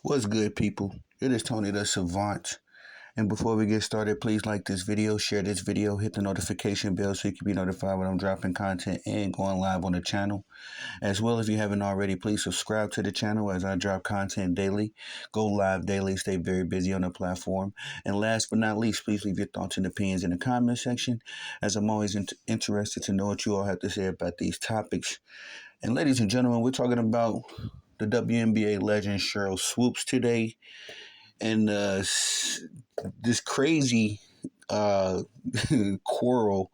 What's good, people? It is Tony the Savant. And before we get started, please like this video, share this video, hit the notification bell so you can be notified when I'm dropping content and going live on the channel. As well, if you haven't already, please subscribe to the channel as I drop content daily, go live daily, stay very busy on the platform. And last but not least, please leave your thoughts and opinions in the comment section, as I'm always interested to know what you all have to say about these topics. And ladies and gentlemen, we're talking about the WNBA legend SHERYL Swoops today, and this crazy uh, quarrel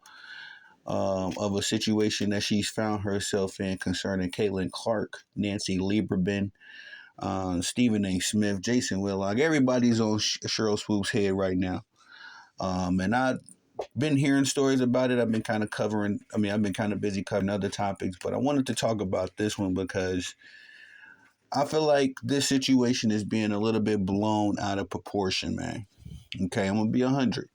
of a situation that she's found herself in concerning Caitlin Clark, Nancy Lieberman, Stephen A. Smith, Jason Whitlock. Everybody's on SHERYL Swoopes' head right now. And I've been hearing stories about it. I've been kind of I've been kind of busy covering other topics, but I wanted to talk about this one because I feel like this situation is being a little bit blown out of proportion, man. Okay, I'm gonna be 100.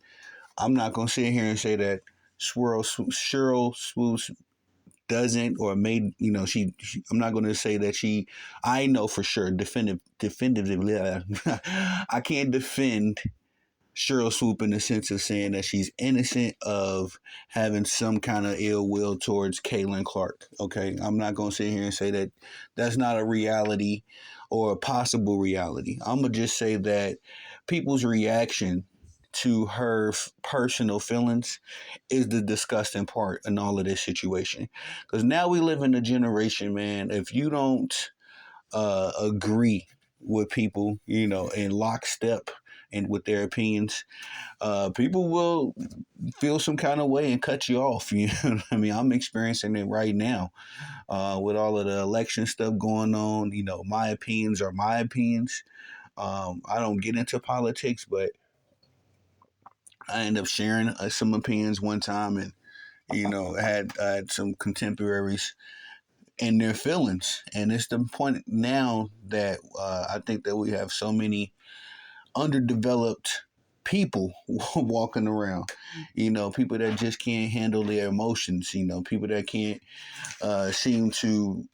I'm not gonna sit here and say that SHERYL Swoops doesn't or made. I'm not gonna say that she. I know for sure, definitively. I can't defend SHERYL Swoop in the sense of saying that she's innocent of having some kind of ill will towards Caitlin Clark. Okay, I'm not gonna sit here and say that that's not a reality or a possible reality. I'm gonna just say that people's reaction to her personal feelings is the disgusting part in all of this situation. Because now we live in a generation, man. If you don't agree with people, in lockstep and with their opinions, people will feel some kind of way and cut you off. You know what I mean? I'm experiencing it right now with all of the election stuff going on. My opinions are my opinions. I don't get into politics, but I end up sharing some opinions one time, and I had some contemporaries in their feelings, and it's the point now that I think that we have so many underdeveloped people walking around. People that just can't handle their emotions. People that can't seem to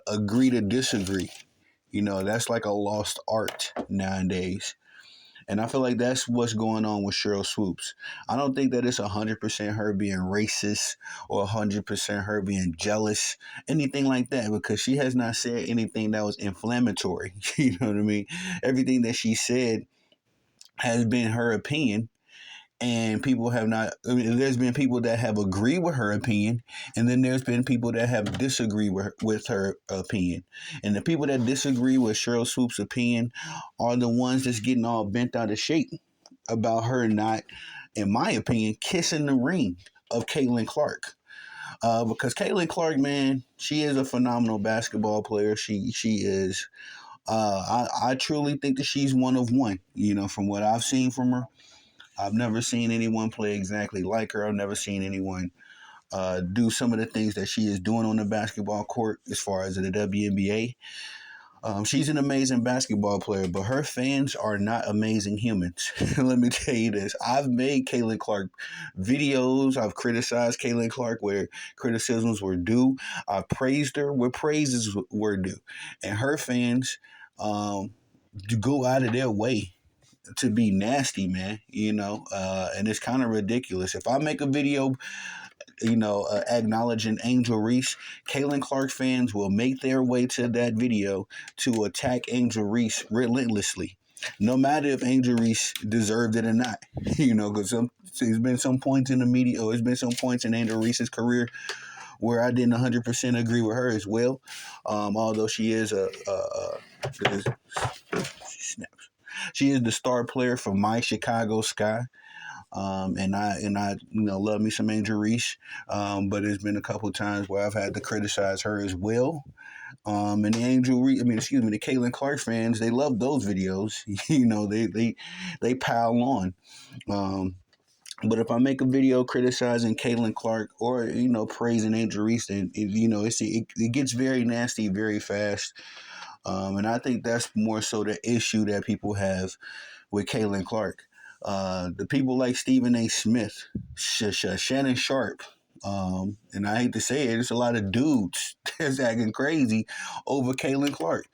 agree to disagree. That's like a lost art nowadays. And I feel like that's what's going on with SHERYL Swoops. I don't think that it's 100% her being racist or 100% her being jealous, anything like that, because she has not said anything that was inflammatory. You know what I mean? Everything that she said has been her opinion, and people have not. I mean, there's been people that have agreed with her opinion, and then there's been people that have disagreed with her opinion. And the people that disagree with SHERYL Swoop's opinion are the ones that's getting all bent out of shape about her not, in my opinion, kissing the ring of Caitlin Clark. Because Caitlin Clark, man, she is a phenomenal basketball player. She is. I truly think that she's one of one. From what I've seen from her, I've never seen anyone play exactly like her. I've never seen anyone do some of the things that she is doing on the basketball court as far as the WNBA. She's an amazing basketball player, but her fans are not amazing humans. Let me tell you this. I've made Caitlin Clark videos. I've criticized Caitlin Clark where criticisms were due. I've praised her where praises were due. And her fans go out of their way to be nasty, man, and it's kind of ridiculous. If I make a video, acknowledging Angel Reese, Caitlin Clark fans will make their way to that video to attack Angel Reese relentlessly, no matter if Angel Reese deserved it or not. Because there's been some points in the media, or there's been some points in Angel Reese's career where I didn't 100% agree with her as well, although she is she is the star player for my Chicago Sky. And I love me some Angel Reese. But there's been a couple of times where I've had to criticize her as well. And the the Caitlin Clark fans, they love those videos. They pile on. But if I make a video criticizing Caitlin Clark or praising Angel Reese, then it gets very nasty very fast. And I think that's more so the issue that people have with Caitlin Clark. The people like Stephen A. Smith, Shannon Sharp, And I hate to say it, there's a lot of dudes that's acting crazy over Caitlin Clark.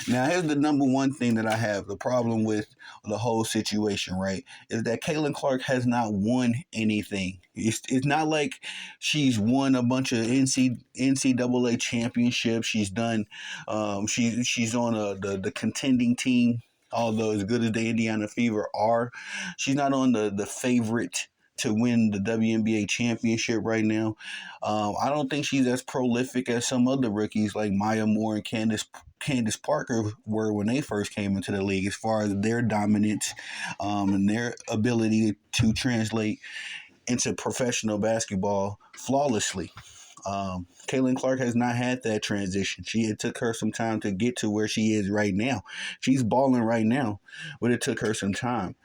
Now, here's the number one thing that I have the problem with the whole situation, right? Is that Caitlin Clark has not won anything. It's not like she's won a bunch of NCAA championships. She's done, she's on the contending team. Although as good as the Indiana Fever are, she's not on the favorite to win the WNBA championship right now. I don't think she's as prolific as some other rookies like Maya Moore and Candace Parker were when they first came into the league, as far as their dominance and their ability to translate into professional basketball flawlessly. Caitlin Clark has not had that transition. It took her some time to get to where she is right now. She's balling right now, but it took her some time.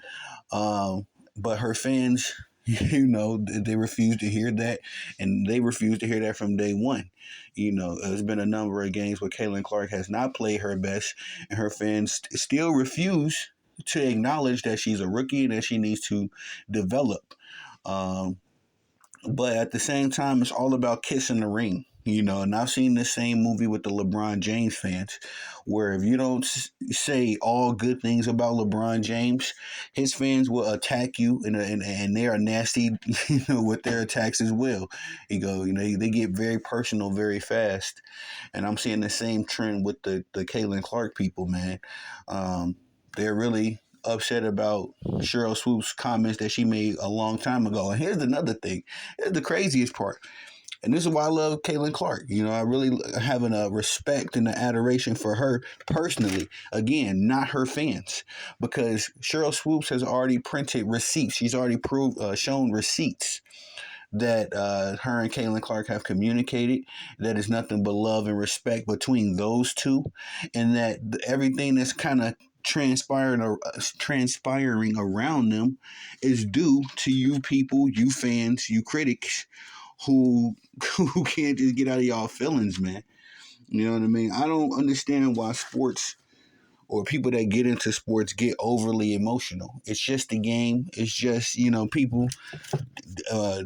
But her fans, they refuse to hear that, and they refuse to hear that from day one. There's been a number of games where Caitlin Clark has not played her best, and her fans still refuse to acknowledge that she's a rookie and that she needs to develop. Um, but at the same time, it's all about kissing the ring. And I've seen the same movie with the LeBron James fans, where if you don't say all good things about LeBron James, his fans will attack you, and they are nasty, with their attacks as well. They get very personal very fast, and I'm seeing the same trend with the Caitlin Clark people, man. They're really upset about SHERYL Swoope's comments that she made a long time ago. And here's another thing. Here's the craziest part. And this is why I love Caitlin Clark. I really have a respect and an adoration for her personally. Again, not her fans. Because SHERYL Swoops has already printed receipts. She's already shown receipts that her and Caitlin Clark have communicated, that is nothing but love and respect between those two, and that everything that's kind of transpiring around them is due to you people, you fans, you critics who who can't just get out of y'all feelings, man. You know what I mean? I don't understand why sports or people that get into sports get overly emotional. It's just a game. It's just, people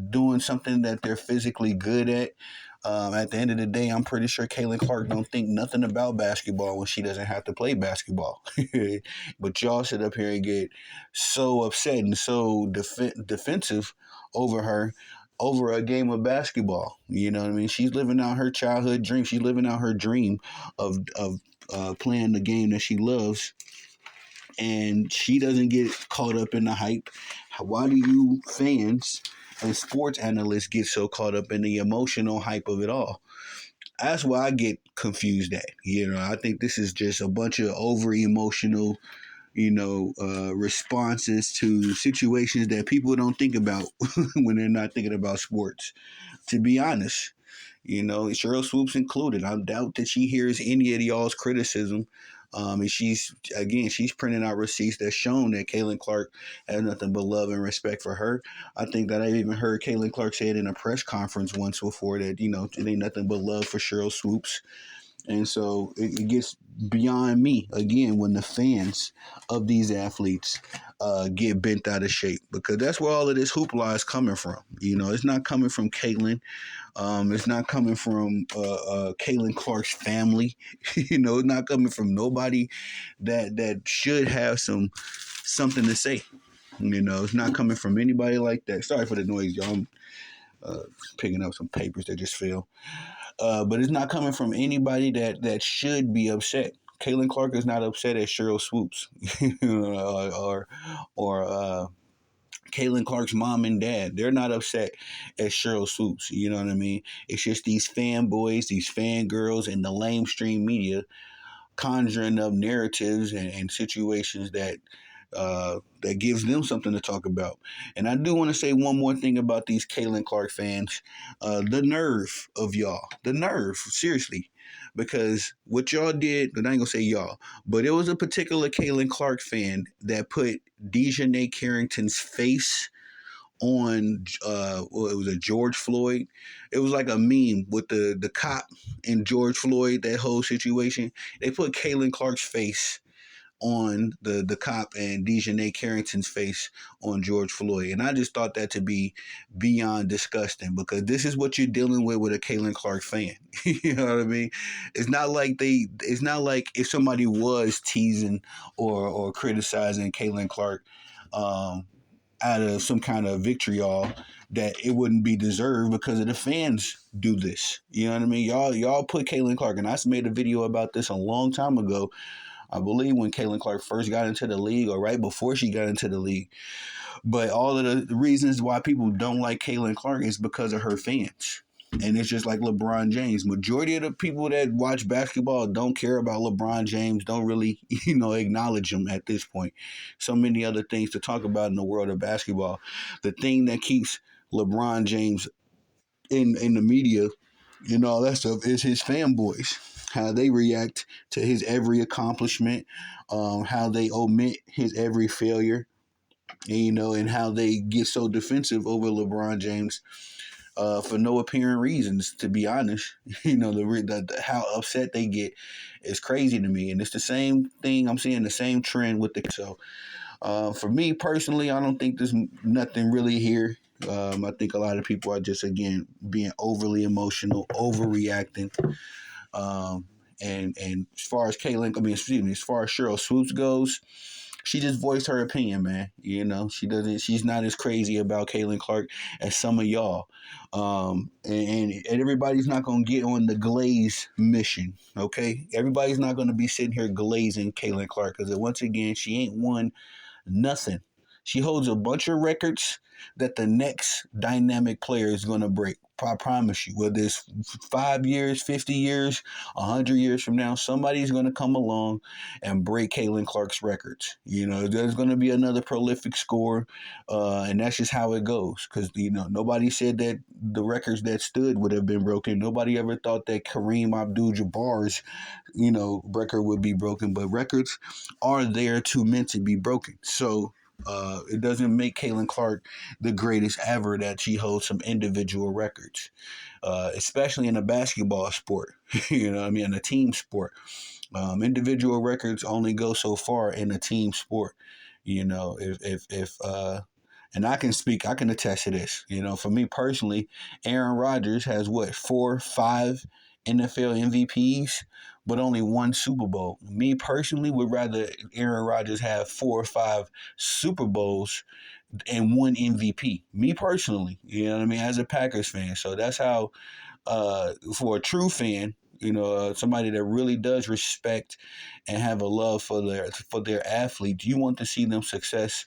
doing something that they're physically good at. At the end of the day, I'm pretty sure Caitlin Clark don't think nothing about basketball when she doesn't have to play basketball. But y'all sit up here and get so upset and so defensive over her over a game of basketball. You know what I mean? She's living out her childhood dream. She's living out her dream of playing the game that she loves, and she doesn't get caught up in the hype. Why do you fans and sports analysts get so caught up in the emotional hype of it all? That's why I get confused at. I think this is just a bunch of over emotional, responses to situations that people don't think about when they're not thinking about sports. To be honest, SHERYL Swoops included. I doubt that she hears any of y'all's criticism. And she's printing out receipts that shown that Caitlin Clark has nothing but love and respect for her. I think that I even heard Caitlin Clark say it in a press conference once before that, it ain't nothing but love for SHERYL Swoops. And so it gets beyond me, again, when the fans of these athletes get bent out of shape, because that's where all of this hoopla is coming from. It's not coming from Caitlin. It's not coming from Caitlin Clark's family. It's not coming from nobody that should have something to say. It's not coming from anybody like that. Sorry for the noise, y'all. I'm picking up some papers that just fell. But it's not coming from anybody that should be upset. Caitlin Clark is not upset at SHERYL Swoops, or Caitlin Clark's mom and dad. They're not upset at SHERYL Swoops. You know what I mean? It's just these fanboys, these fangirls, and the lamestream media conjuring up narratives and situations that gives them something to talk about. And I do want to say one more thing about these Caitlin Clark fans. The nerve of y'all. The nerve, seriously. Because what y'all did, and I ain't gonna say y'all, but it was a particular Caitlin Clark fan that put Dejanay Carrington's face on it was a George Floyd. It was like a meme with the cop and George Floyd, that whole situation. They put Caitlin Clark's face on the cop and Dejanay Carrington's face on George Floyd. And I just thought that to be beyond disgusting, because this is what you're dealing with a Caitlin Clark fan. You know what I mean? It's not like if somebody was teasing or criticizing Caitlin Clark um, out of some kind of vitriol, that it wouldn't be deserved because of the fans do this. You know what I mean? Y'all put Caitlin Clark, and I made a video about this a long time ago. I believe when Caitlin Clark first got into the league, or right before she got into the league. But all of the reasons why people don't like Caitlin Clark is because of her fans. And it's just like LeBron James. Majority of the people that watch basketball don't care about LeBron James, don't really, acknowledge him at this point. So many other things to talk about in the world of basketball. The thing that keeps LeBron James in the media and all that stuff is his fanboys. How they react to his every accomplishment, how they omit his every failure, and how they get so defensive over LeBron James for no apparent reasons. To be honest, how upset they get is crazy to me, and it's the same thing. I'm seeing the same trend with the so. For me personally, I don't think there's nothing really here. I think a lot of people are just again being overly emotional, overreacting. And as far as as far as SHERYL Swoops goes, she just voiced her opinion, man. She's not as crazy about Caitlin Clark as some of y'all. And everybody's not gonna get on the glaze mission, okay? Everybody's not gonna be sitting here glazing Caitlin Clark, because once again, she ain't won nothing. She holds a bunch of records that the next dynamic player is going to break. I promise you. Whether it's 5 years, 50 years, 100 years from now, somebody's going to come along and break Caitlin Clark's records. There's going to be another prolific scorer, and that's just how it goes. Because, nobody said that the records that stood would have been broken. Nobody ever thought that Kareem Abdul-Jabbar's, record would be broken. But records are there meant to be broken. So it doesn't make Caitlin Clark the greatest ever that she holds some individual records, especially in a basketball sport. In a team sport. Individual records only go so far in a team sport. If and I can attest to this. For me personally, Aaron Rodgers has what, 4, 5 NFL MVPs, but only one Super Bowl. Me personally would rather Aaron Rodgers have 4 or 5 Super Bowls and one MVP. Me personally, as a Packers fan. So that's how, for a true fan, somebody that really does respect and have a love for their athlete, you want to see them success.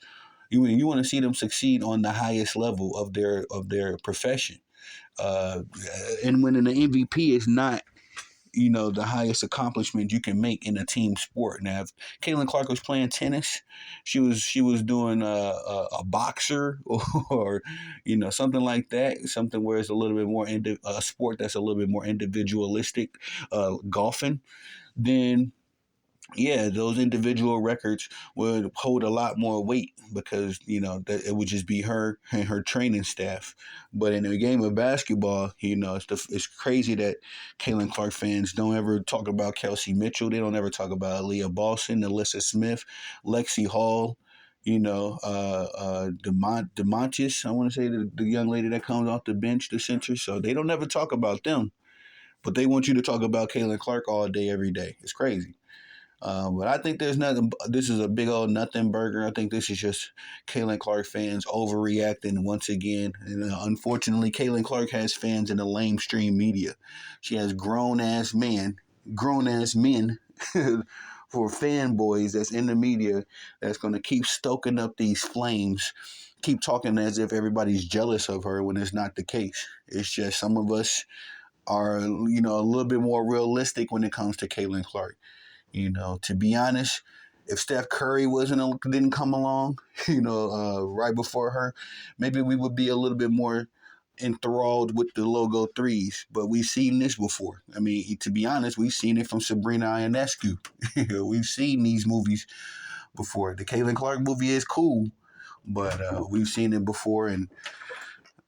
You want to see them succeed on the highest level of their profession. Uh, and winning the MVP is not the highest accomplishment you can make in a team sport. Now, if Caitlin Clark was playing tennis, she was doing a boxer or something like that, something where it's a little bit more a sport that's a little bit more individualistic, golfing, then yeah, those individual records would hold a lot more weight, because that it would just be her and her training staff. But in the game of basketball, it's crazy that Caitlin Clark fans don't ever talk about Kelsey Mitchell. They don't ever talk about Aaliyah Boston, Alyssa Smith, Lexi Hall. Demontis. I want to say the young lady that comes off the bench, the center. So they don't ever talk about them, but they want you to talk about Caitlin Clark all day, every day. It's crazy. But I think there's nothing. This is a big old nothing burger. I think this is just Caitlin Clark fans overreacting once again. And unfortunately, Caitlin Clark has fans in the lamestream media. She has grown ass men for fanboys that's in the media that's going to keep stoking up these flames, keep talking as if everybody's jealous of her when it's not the case. It's just some of us are, a little bit more realistic when it comes to Caitlin Clark. To be honest, if Steph Curry didn't come along, right before her, maybe we would be a little bit more enthralled with the logo threes. But we've seen this before. I mean, to be honest, we've seen it from Sabrina Ionescu. We've seen these movies before. The Caitlin Clark movie is cool, but we've seen it before, and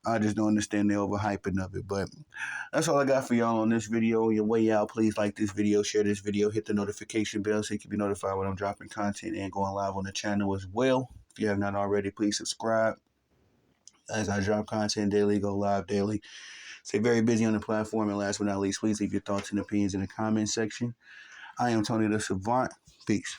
I just don't understand the overhyping of it. But that's all I got for y'all on this video. On your way out, please like this video, share this video, hit the notification bell so you can be notified when I'm dropping content and going live on the channel as well. If you have not already, please subscribe. As I drop content daily, go live daily. Stay very busy on the platform. And last but not least, please leave your thoughts and opinions in the comment section. I am Tony the Savant. Peace.